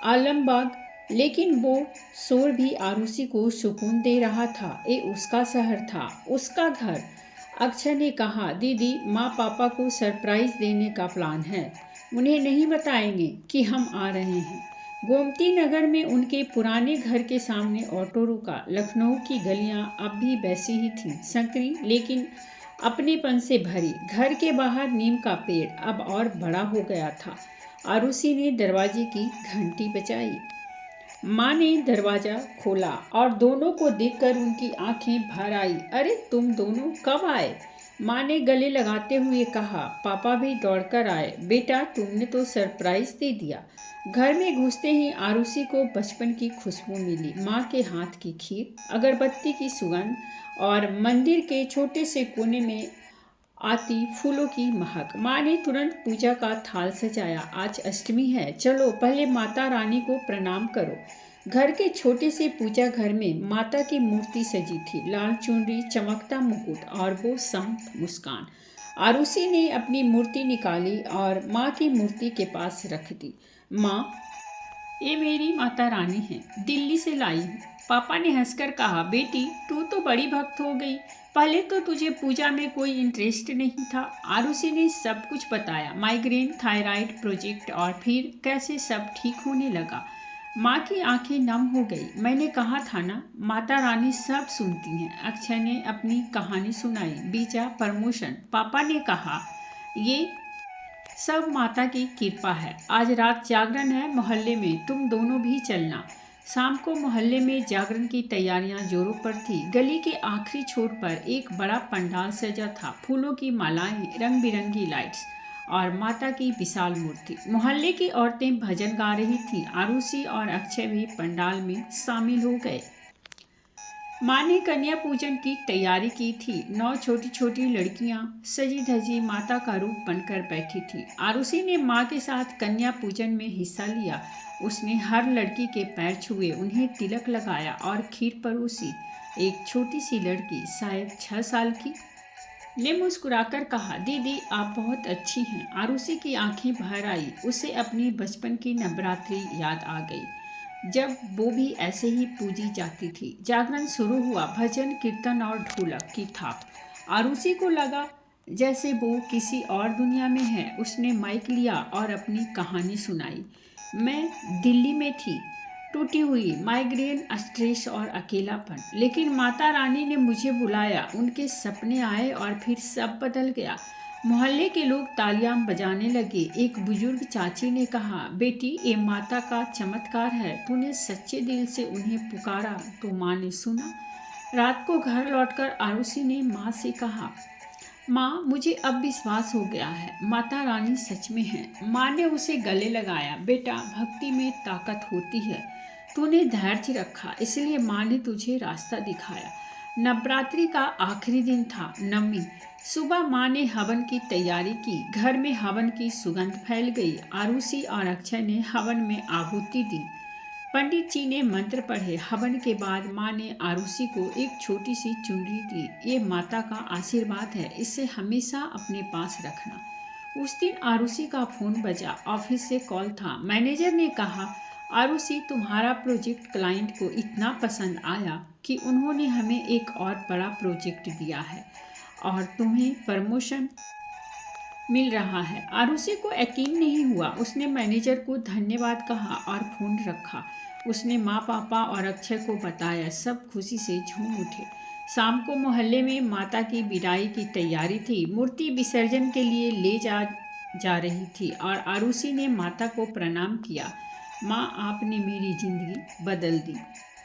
आलमबाग, लेकिन वो शोर भी आरुषि को सुकून दे रहा था। ये उसका शहर था, उसका घर। अक्षय ने कहा, दीदी, माँ पापा को सरप्राइज देने का प्लान है, उन्हें नहीं बताएंगे कि हम आ रहे हैं। गोमती नगर में उनके पुराने घर के सामने ऑटो रुका। लखनऊ की गलियां अब भी वैसी ही थीं, संकरी लेकिन अपनेपन से भरी। घर के बाहर नीम का पेड़ अब और बड़ा हो गया था। आरुषि ने दरवाजे की घंटी बजाई। माँ ने दरवाजा खोला और दोनों को देखकर उनकी आंखें भर आई। अरे, तुम दोनों कब आए? माँ ने गले लगाते हुए कहा। पापा भी दौड़कर आए। बेटा, तुमने तो सरप्राइज दे दिया। घर में घुसते ही आरुषि को बचपन की खुशबू मिली। माँ के हाथ की खीर, अगरबत्ती की सुगंध और मंदिर के छोटे से कोने में आती फूलों की महक। माँ ने तुरंत पूजा का थाल सजाया। आज अष्टमी है, चलो पहले माता रानी को प्रणाम करो। घर के छोटे से पूजा घर में माता की मूर्ति सजी थी। लाल चुनरी, चमकता मुकुट और वो शांत मुस्कान। आरुषि ने अपनी मूर्ति निकाली और माँ की मूर्ति के पास रख दी। माँ, ये मेरी माता रानी है, दिल्ली से लाई हूँ। पापा ने हंसकर कहा, बेटी तू तो बड़ी भक्त हो गई, पहले तो तुझे पूजा में कोई इंटरेस्ट नहीं था। आरुषि ने सब कुछ बताया, माइग्रेन, थायराइड, प्रोजेक्ट और फिर कैसे सब ठीक होने लगा। माँ की आंखें नम हो गई। मैंने कहा था ना, माता रानी सब सुनती हैं। अक्षय ने अपनी कहानी सुनाई। Visa, promotion. पापा ने कहा, ये सब माता की कृपा है। आज रात जागरण है मोहल्ले में, तुम दोनों भी चलना। शाम को मोहल्ले में जागरण की तैयारियां जोरों पर थी। गली के आखिरी छोर पर एक बड़ा पंडाल सजा था। फूलों की मालाएं, रंग बिरंगी लाइट्स और माता की विशाल मूर्ति। मोहल्ले की औरतें भजन गा रही थीं। आरुषि और अक्षय भी पंडाल में शामिल हो गए। माँ ने कन्या पूजन की तैयारी की थी। 9 छोटी छोटी लड़कियां सजी धजी माता का रूप बनकर बैठी थी। आरुषि ने माँ के साथ कन्या पूजन में हिस्सा लिया। उसने हर लड़की के पैर छुए, उन्हें तिलक लगाया और खीर परोसी। एक छोटी सी लड़की, शायद 6 साल की, ने मुस्कुराकर कहा, दीदी आप बहुत अच्छी हैं। आरुषि की आंखें भर आई। उसे अपनी बचपन की नवरात्रि याद आ गई, जब वो भी ऐसे ही पूजी जाती थी। जागरण शुरू हुआ। भजन, कीर्तन और ढोलक की थाप। आरुषि को लगा जैसे वो किसी और दुनिया में है। उसने माइक लिया और अपनी कहानी सुनाई। मैं दिल्ली में थी, टूटी हुई, माइग्रेन, स्ट्रेस और अकेलापन, लेकिन माता रानी ने मुझे बुलाया। उनके सपने आए और फिर सब बदल गया। मोहल्ले के लोग तालियां बजाने लगे। एक बुजुर्ग चाची ने कहा, बेटी ये माता का चमत्कार है, तूने सच्चे दिल से उन्हें पुकारा तो माँ ने सुना। रात को घर लौटकर आरुषि ने माँ से कहा, माँ मुझे अब विश्वास हो गया है, माता रानी सच में है। माँ ने उसे गले लगाया। बेटा भक्ति में ताकत होती है, तूने धैर्य रखा, इसलिए माँ ने तुझे रास्ता दिखाया। नवरात्रि का आखिरी दिन था, नवमी। सुबह माँ ने हवन की तैयारी की। घर में हवन की सुगंध फैल गई। आरुषि और अक्षय ने हवन में आहुति दी। पंडित जी ने मंत्र पढ़े। हवन के बाद माँ ने आरुषि को एक छोटी सी चुनरी दी। ये माता का आशीर्वाद है, इसे हमेशा अपने पास रखना। उस दिन आरुषि का फोन बजा। ऑफिस से कॉल था। मैनेजर ने कहा, आरुषि तुम्हारा प्रोजेक्ट क्लाइंट को इतना पसंद आया कि उन्होंने हमें एक और बड़ा प्रोजेक्ट दिया है और तुम्हें प्रमोशन मिल रहा है। आरुषि को यकीन नहीं हुआ। उसने मैनेजर को धन्यवाद कहा और फोन रखा। उसने माँ, पापा और अक्षय को बताया। सब खुशी से झूम उठे। शाम को मोहल्ले में माता की विदाई की तैयारी थी। मूर्ति विसर्जन के लिए ले जा रही थी और आरुषि ने माता को प्रणाम किया। माँ आपने मेरी जिंदगी बदल दी,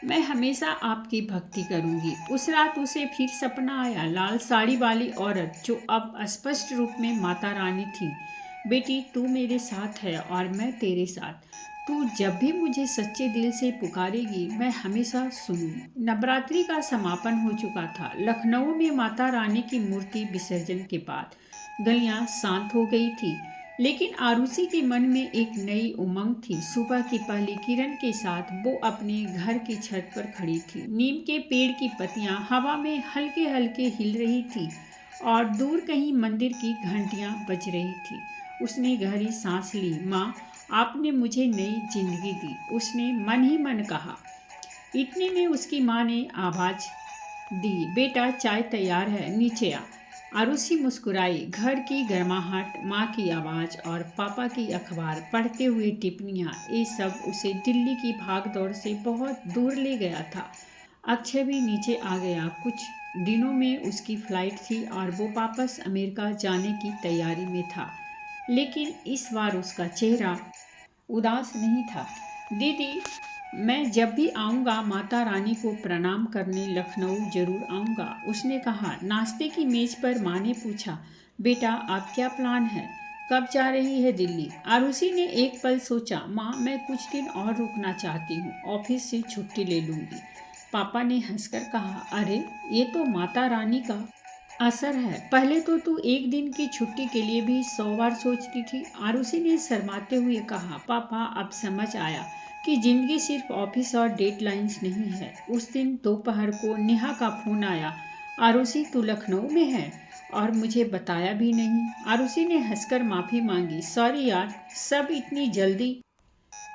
मैं हमेशा आपकी भक्ति करूंगी। उस रात उसे फिर सपना आया। लाल साड़ी वाली औरत जो अब स्पष्ट रूप में माता रानी थी। बेटी तू मेरे साथ है और मैं तेरे साथ। तू जब भी मुझे सच्चे दिल से पुकारेगी मैं हमेशा सुनूंगी। नवरात्रि का समापन हो चुका था। लखनऊ में माता रानी की मूर्ति विसर्जन के बाद गलियां शांत हो गई थी, लेकिन आरुषि के मन में एक नई उमंग थी। सुबह की पहली किरण के साथ वो अपने घर की छत पर खड़ी थी। नीम के पेड़ की पत्तियां हवा में हल्के हल्के हिल रही थी और दूर कहीं मंदिर की घंटियां बज रही थी। उसने गहरी सांस ली। माँ आपने मुझे नई जिंदगी दी, उसने मन ही मन कहा। इतने में उसकी माँ ने आवाज दी, बेटा चाय तैयार है, नीचे आ। आरुषि मुस्कुराई। घर की गर्माहट, माँ की आवाज़ और पापा की अखबार पढ़ते हुए टिप्पणियाँ, ये सब उसे दिल्ली की भागदौड़ से बहुत दूर ले गया था। अक्षय भी नीचे आ गया। कुछ दिनों में उसकी फ्लाइट थी और वो वापस अमेरिका जाने की तैयारी में था, लेकिन इस बार उसका चेहरा उदास नहीं था। दीदी मैं जब भी आऊँगा माता रानी को प्रणाम करने लखनऊ जरूर आऊँगा, उसने कहा। नाश्ते की मेज पर माँ ने पूछा, बेटा आप क्या प्लान है, कब जा रही है दिल्ली? आरुषि ने एक पल सोचा। माँ मैं कुछ दिन और रुकना चाहती हूँ, ऑफिस से छुट्टी ले लूँगी। पापा ने हंसकर कहा, अरे ये तो माता रानी का असर है, पहले तो तू एक दिन की छुट्टी के लिए भी 100 बार सोचती थी। आरुषि ने शर्माते हुए कहा, पापा अब समझ आया, कि जिंदगी सिर्फ ऑफिस और डेडलाइंस नहीं है। उस दिन दोपहर को नेहा का फोन आया, आरुषि तू लखनऊ में है और मुझे बताया भी नहीं। आरुषि ने हंसकर माफ़ी मांगी, सॉरी यार, सब इतनी जल्दी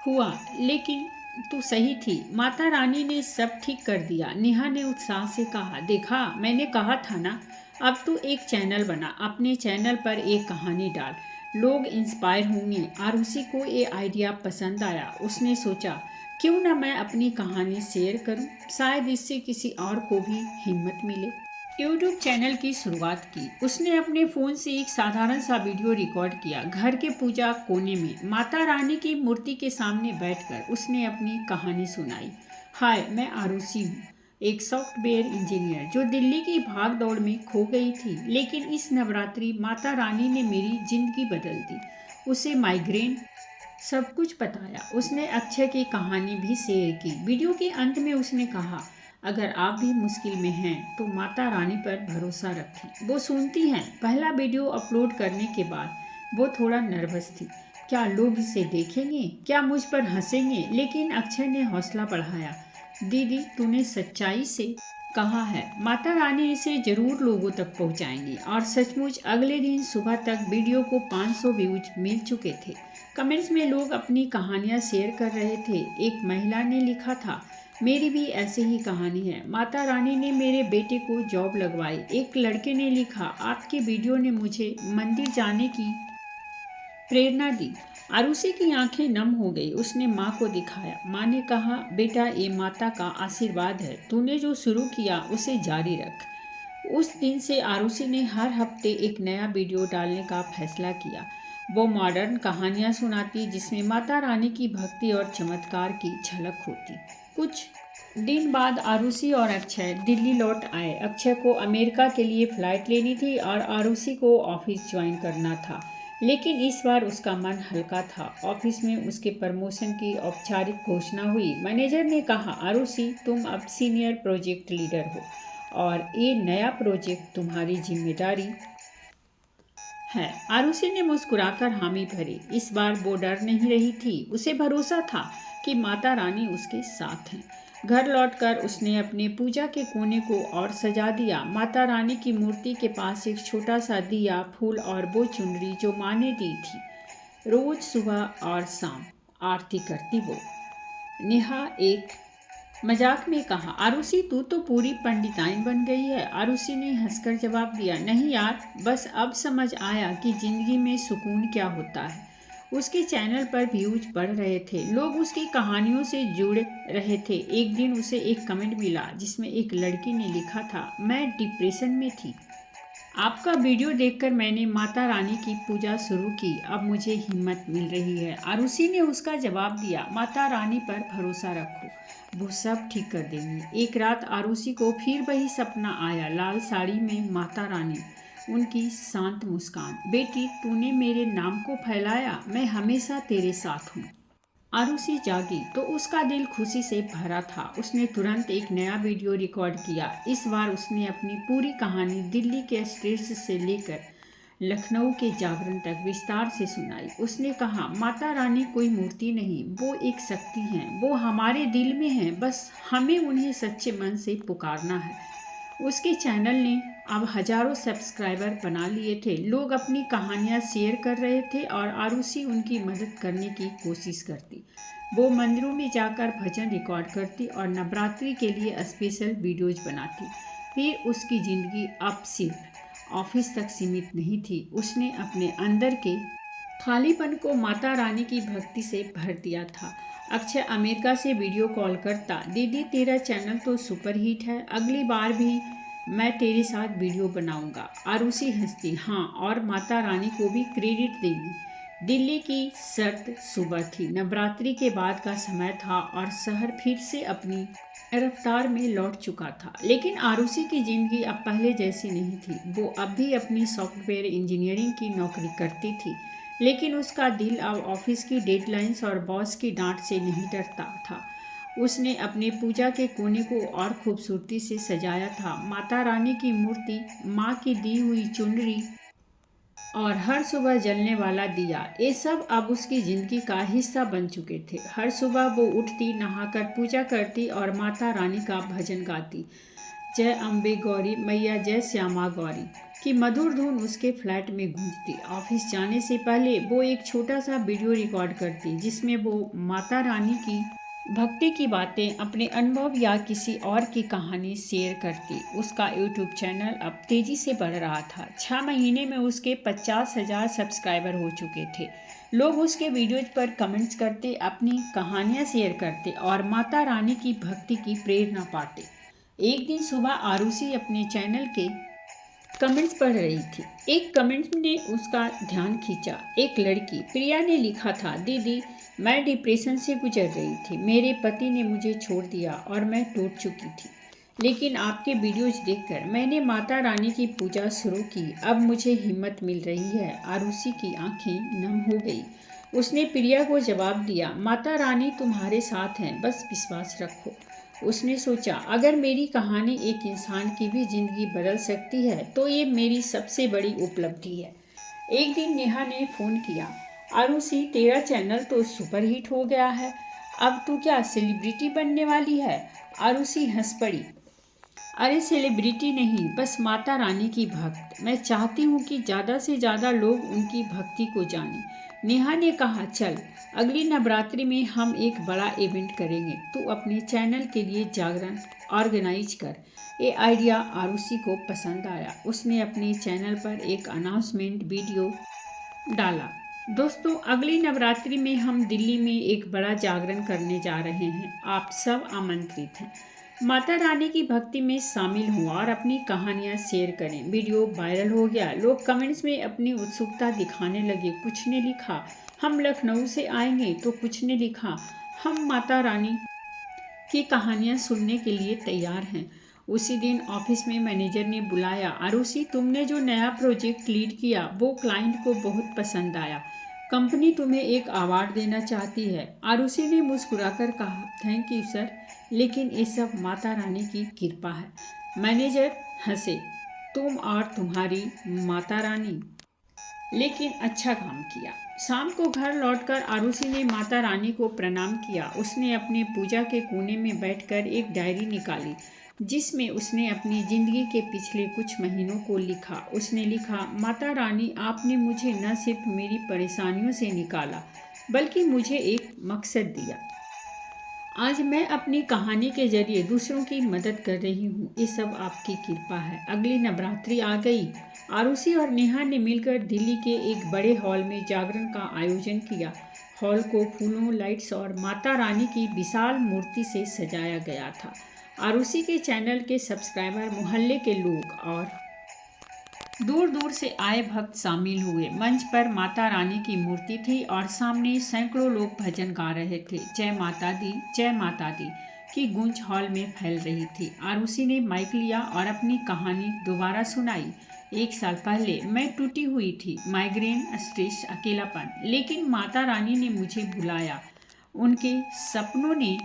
हुआ, लेकिन तू सही थी, माता रानी ने सब ठीक कर दिया। नेहा ने उत्साह से कहा, देखा मैंने कहा था ना, अब तू एक चैनल बना, अपने चैनल पर एक कहानी डाल, लोग इंस्पायर होंगे। आरुषि को ये आइडिया पसंद आया। उसने सोचा क्यों ना मैं अपनी कहानी शेयर करूं, शायद इससे किसी और को भी हिम्मत मिले। यूट्यूब चैनल की शुरुआत की। उसने अपने फ़ोन से एक साधारण सा वीडियो रिकॉर्ड किया। घर के पूजा कोने में माता रानी की मूर्ति के सामने बैठकर उसने अपनी कहानी सुनाई। हाय, मैं आरुषि हूँ, एक सॉफ्टवेयर इंजीनियर जो दिल्ली की भाग दौड़ में खो गई थी, लेकिन इस नवरात्रि माता रानी ने मेरी जिंदगी बदल दी। उसे माइग्रेन सब कुछ बताया। उसने अक्षय की कहानी भी शेयर की। वीडियो के अंत में उसने कहा, अगर आप भी मुश्किल में हैं तो माता रानी पर भरोसा रखें, वो सुनती हैं। पहला वीडियो अपलोड करने के बाद वो थोड़ा नर्वस थी, क्या लोग इसे देखेंगे, क्या मुझ पर हंसेंगे, लेकिन अक्षय ने हौसला बढ़ाया, दीदी तूने सच्चाई से कहा है, माता रानी इसे जरूर लोगों तक पहुंचाएंगी। और सचमुच अगले दिन सुबह तक वीडियो को 500 व्यूज मिल चुके थे। कमेंट्स में लोग अपनी कहानियां शेयर कर रहे थे। एक महिला ने लिखा था, मेरी भी ऐसी ही कहानी है, माता रानी ने मेरे बेटे को जॉब लगवाई। एक लड़के ने लिखा, आपके वीडियो ने मुझे मंदिर जाने की प्रेरणा दी। आरुषि की आंखें नम हो गई। उसने माँ को दिखाया। माँ ने कहा, बेटा ये माता का आशीर्वाद है, तूने जो शुरू किया उसे जारी रख। उस दिन से आरुषि ने हर हफ्ते एक नया वीडियो डालने का फैसला किया। वो मॉडर्न कहानियाँ सुनाती जिसमें माता रानी की भक्ति और चमत्कार की झलक होती। कुछ दिन बाद आरुषि और अक्षय दिल्ली लौट आए। अक्षय को अमेरिका के लिए फ़्लाइट लेनी थी और आरुषि को ऑफिस ज्वाइन करना था, लेकिन इस बार उसका मन हल्का था। ऑफिस में उसके प्रमोशन की औपचारिक घोषणा हुई। मैनेजर ने कहा, आरुषि तुम अब सीनियर प्रोजेक्ट लीडर हो और ये नया प्रोजेक्ट तुम्हारी जिम्मेदारी है। आरुषि ने मुस्कुराकर हामी भरी। इस बार वो डर नहीं रही थी, उसे भरोसा था कि माता रानी उसके साथ हैं। घर लौटकर उसने अपने पूजा के कोने को और सजा दिया। माता रानी की मूर्ति के पास एक छोटा सा दिया, फूल और वो चुनरी जो माँ ने दी थी। रोज सुबह और शाम आरती करती वो। नेहा एक मजाक में कहा, आरुषि तू तो पूरी पंडिताइन बन गई है। आरुषि ने हंसकर जवाब दिया, नहीं यार, बस अब समझ आया कि जिंदगी में सुकून क्या होता है। उसके चैनल पर व्यूज बढ़ रहे थे, लोग उसकी कहानियों से जुड़ रहे थे। एक दिन उसे एक कमेंट मिला जिसमें एक लड़की ने लिखा था, मैं डिप्रेशन में थी, आपका वीडियो देखकर मैंने माता रानी की पूजा शुरू की, अब मुझे हिम्मत मिल रही है। आरुषि ने उसका जवाब दिया, माता रानी पर भरोसा रखो, वो सब ठीक कर देंगी। एक रात आरुषि को फिर वही सपना आया, लाल साड़ी में माता रानी, उनकी शांत मुस्कान, बेटी तूने मेरे नाम को फैलाया, मैं हमेशा तेरे साथ हूँ। आरुषि जागी तो उसका दिल खुशी से भरा था। उसने तुरंत एक नया वीडियो रिकॉर्ड किया। इस बार उसने अपनी पूरी कहानी दिल्ली के स्ट्रीट्स से लेकर लखनऊ के जागरण तक विस्तार से सुनाई। उसने कहा, माता रानी कोई मूर्ति नहीं, वो एक शक्ति हैं, वो हमारे दिल में हैं, बस हमें उन्हें सच्चे मन से पुकारना है। उसके चैनल ने अब हजारों सब्सक्राइबर बना लिए थे। लोग अपनी कहानियां शेयर कर रहे थे और आरुषि उनकी मदद करने की कोशिश करती। वो मंदिरों में जाकर भजन रिकॉर्ड करती और नवरात्रि के लिए स्पेशल वीडियोज बनाती। फिर उसकी ज़िंदगी अब सिर्फ ऑफिस तक सीमित नहीं थी। उसने अपने अंदर के खालीपन को माता रानी की भक्ति से भर दिया था। अक्षय अमेरिका से वीडियो कॉल करता, दीदी तेरा चैनल तो सुपर हिट है, अगली बार भी मैं तेरे साथ वीडियो बनाऊंगा। आरुषि हंसती, हाँ, और माता रानी को भी क्रेडिट देगी। दिल्ली की सर्द सुबह थी, नवरात्रि के बाद का समय था और शहर फिर से अपनी रफ्तार में लौट चुका था। लेकिन आरुषि की जिंदगी अब पहले जैसी नहीं थी। वो अब भी अपनी सॉफ्टवेयर इंजीनियरिंग की नौकरी करती थी, लेकिन उसका दिल अब ऑफिस की डेडलाइंस और बॉस की डांट से नहीं डरता था। उसने अपने पूजा के कोने को और खूबसूरती से सजाया था। माता रानी की मूर्ति, माँ की दी हुई चुनरी और हर सुबह जलने वाला दिया, ये सब अब उसकी जिंदगी का हिस्सा बन चुके थे। हर सुबह वो उठती, नहाकर पूजा करती और माता रानी का भजन गाती। जय अम्बे गौरी मैया, जय श्यामा गौरी की मधुर धुन उसके फ्लैट में गूंजती। ऑफिस जाने से पहले वो एक छोटा सा वीडियो रिकॉर्ड करती, जिसमें वो माता रानी की भक्ति की बातें, अपने अनुभव या किसी और की कहानी शेयर करती। उसका यूट्यूब चैनल अब तेजी से बढ़ रहा था। 6 महीने में उसके 50,000 सब्सक्राइबर हो चुके थे। लोग उसके वीडियोज पर कमेंट्स करते, अपनी कहानियाँ शेयर करते और माता रानी की भक्ति की प्रेरणा पाते। एक दिन सुबह आरुषि अपने चैनल के कमेंट्स पढ़ रही थी। एक कमेंट ने उसका ध्यान खींचा। एक लड़की प्रिया ने लिखा था, दीदी मैं डिप्रेशन से गुजर रही थी। मेरे पति ने मुझे छोड़ दिया और मैं टूट चुकी थी, लेकिन आपके वीडियोज देखकर मैंने माता रानी की पूजा शुरू की। अब मुझे हिम्मत मिल रही है। आरुषि की आंखें नम हो गई। उसने प्रिया को जवाब दिया, माता रानी तुम्हारे साथ हैं, बस विश्वास रखो। उसने सोचा, अगर मेरी कहानी एक इंसान की भी जिंदगी बदल सकती है तो ये मेरी सबसे बड़ी उपलब्धि है। एक दिन नेहा ने फ़ोन किया, आरुषि तेरा चैनल तो सुपरहिट हो गया है, अब तू क्या सेलिब्रिटी बनने वाली है? आरुषि हंस पड़ी, अरे सेलिब्रिटी नहीं, बस माता रानी की भक्त। मैं चाहती हूँ कि ज़्यादा से ज़्यादा लोग उनकी भक्ति को जानें। नेहा ने कहा, चल अगली नवरात्रि में हम एक बड़ा इवेंट करेंगे, तू अपने चैनल के लिए जागरण ऑर्गेनाइज कर। ये आइडिया आरुषि को पसंद आया। उसने अपने चैनल पर एक अनाउंसमेंट वीडियो डाला, दोस्तों अगली नवरात्रि में हम दिल्ली में एक बड़ा जागरण करने जा रहे हैं, आप सब आमंत्रित हैं। माता रानी की भक्ति में शामिल हों और अपनी कहानियाँ शेयर करें। वीडियो वायरल हो गया। लोग कमेंट्स में अपनी उत्सुकता दिखाने लगे। कुछ ने लिखा, हम लखनऊ से आएंगे, तो कुछ ने लिखा, हम माता रानी की कहानियाँ सुनने के लिए तैयार हैं। उसी दिन ऑफिस में मैनेजर ने बुलाया, आरुषि तुमने जो नया प्रोजेक्ट लीड किया वो क्लाइंट को बहुत पसंद आया, कंपनी तुम्हें एक अवार्ड देना चाहती है। आरुषि ने मुस्कुराकर कहा, थैंक यू सर, लेकिन ये सब माता रानी की कृपा है। मैनेजर हंसे, तुम और तुम्हारी माता रानी, लेकिन अच्छा काम किया। शाम को घर लौटकर आरुषि ने माता रानी को प्रणाम किया। उसने अपने पूजा के कोने में बैठकर एक डायरी निकाली, जिसमें उसने अपनी जिंदगी के पिछले कुछ महीनों को लिखा। उसने लिखा, माता रानी आपने मुझे न सिर्फ मेरी परेशानियों से निकाला, बल्कि मुझे एक मकसद दिया। आज मैं अपनी कहानी के जरिए दूसरों की मदद कर रही हूँ, ये सब आपकी कृपा है। अगली नवरात्रि आ गई। आरुषि और नेहा ने मिलकर दिल्ली के एक बड़े हॉल में जागरण का आयोजन किया। हॉल को फूलों, लाइट्स और माता रानी की विशाल मूर्ति से सजाया गया था। आरुषि के चैनल के सब्सक्राइबर, मोहल्ले के लोग और दूर दूर से आए भक्त शामिल हुए। मंच पर माता रानी की मूर्ति थी और सामने सैकड़ों लोग भजन गा रहे थे। जय माता दी की गूंज हॉल में फैल रही थी। आरुषि ने माइक लिया और अपनी कहानी दोबारा सुनाई। 1 साल पहले मैं टूटी हुई थी, माइग्रेन, स्ट्रेस, अकेलापन, लेकिन माता रानी ने मुझे बुलाया। उनके सपनों ने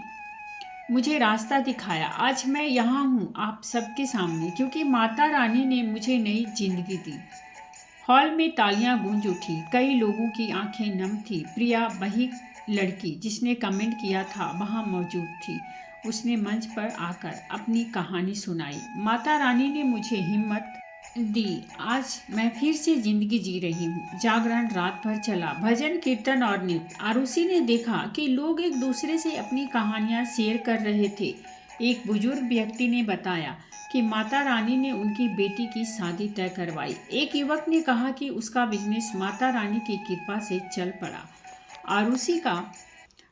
मुझे रास्ता दिखाया। आज मैं यहाँ हूँ आप सबके सामने, क्योंकि माता रानी ने मुझे नई जिंदगी दी। हॉल में तालियां गूंज उठी। कई लोगों की आंखें नम थी। प्रिया, वही लड़की जिसने कमेंट किया था, वहाँ मौजूद थी। उसने मंच पर आकर अपनी कहानी सुनाई। माता रानी ने मुझे हिम्मत दी। आज मैं फिर से जिंदगी जी रही हूँ। जागरण रात भर चला, भजन, कीर्तन और नृत्य। आरुषि ने देखा कि लोग एक दूसरे से अपनी कहानियाँ शेयर कर रहे थे। एक बुजुर्ग व्यक्ति ने बताया कि माता रानी ने उनकी बेटी की शादी तय करवाई। एक युवक ने कहा कि उसका बिजनेस माता रानी की कृपा से चल पड़ा। आरुषि का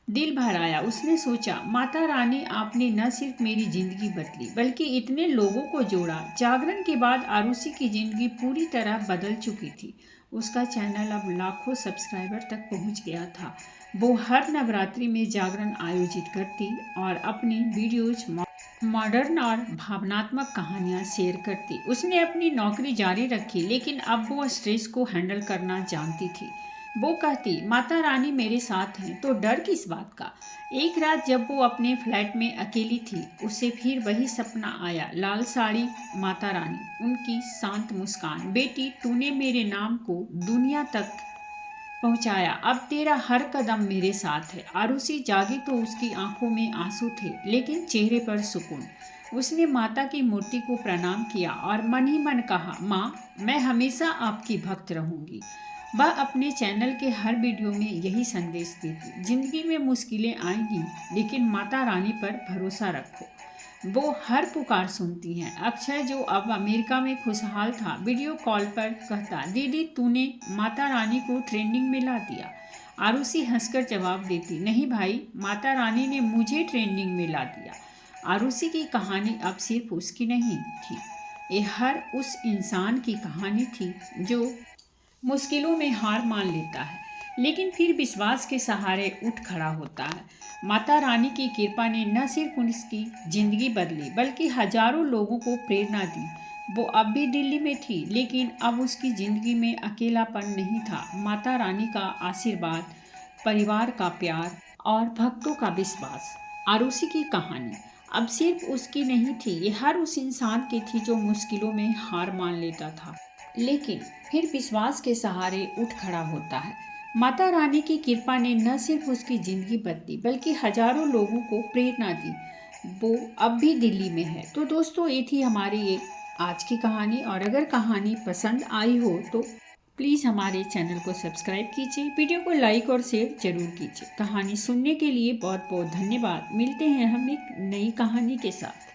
दिल भर आया। उसने सोचा, माता रानी आपने न सिर्फ मेरी जिंदगी बदली, बल्कि इतने लोगों को जोड़ा। जागरण के बाद आरुषि की जिंदगी पूरी तरह बदल चुकी थी। उसका चैनल अब लाखों सब्सक्राइबर तक पहुंच गया था। वो हर नवरात्रि में जागरण आयोजित करती और अपनी वीडियोज मॉडर्न और भावनात्मक कहानियाँ शेयर करती। उसने अपनी नौकरी जारी रखी, लेकिन अब वो स्ट्रेस को हैंडल करना जानती थी। वो कहती, माता रानी मेरे साथ हैं तो डर किस बात का। एक रात जब वो अपने फ्लैट में अकेली थी, उसे फिर वही सपना आया। लाल साड़ी, माता रानी, उनकी शांत मुस्कान, बेटी तूने मेरे नाम को दुनिया तक पहुंचाया, अब तेरा हर कदम मेरे साथ है। आरुषि जागी तो उसकी आंखों में आंसू थे, लेकिन चेहरे पर सुकून। उसने माता की मूर्ति को प्रणाम किया और मन ही मन कहा, माँ, मैं हमेशा आपकी भक्त रहूंगी। वह अपने चैनल के हर वीडियो में यही संदेश देती, जिंदगी में मुश्किलें आएंगी, लेकिन माता रानी पर भरोसा रखो, वो हर पुकार सुनती हैं। अक्षय, जो अब अमेरिका में खुशहाल था, वीडियो कॉल पर कहता, दीदी तूने माता रानी को ट्रेंडिंग में ला दिया। आरुषि हंसकर जवाब देती, नहीं भाई, माता रानी ने मुझे ट्रेंडिंग में ला दिया। आरुषि की कहानी अब सिर्फ उसकी नहीं थी, ये हर उस इंसान की कहानी थी जो मुश्किलों में हार मान लेता है, लेकिन फिर विश्वास के सहारे उठ खड़ा होता है। माता रानी की कृपा ने न सिर्फ उसकी जिंदगी बदली, बल्कि हजारों लोगों को प्रेरणा दी। वो अब भी दिल्ली में थी, लेकिन अब उसकी जिंदगी में अकेलापन नहीं था। माता रानी का आशीर्वाद, परिवार का प्यार और भक्तों का विश्वास। आरुषि की कहानी अब सिर्फ उसकी नहीं थी, ये हर उस इंसान की थी जो मुश्किलों में हार मान लेता था, लेकिन फिर विश्वास के सहारे उठ खड़ा होता है। माता रानी की कृपा ने न सिर्फ उसकी जिंदगी बदली, बल्कि हजारों लोगों को प्रेरणा दी। वो अब भी दिल्ली में है। तो दोस्तों, ये थी हमारी एक आज की कहानी, और अगर कहानी पसंद आई हो तो प्लीज़ हमारे चैनल को सब्सक्राइब कीजिए, वीडियो को लाइक और शेयर जरूर कीजिए। कहानी सुनने के लिए बहुत बहुत धन्यवाद। मिलते हैं हम एक नई कहानी के साथ।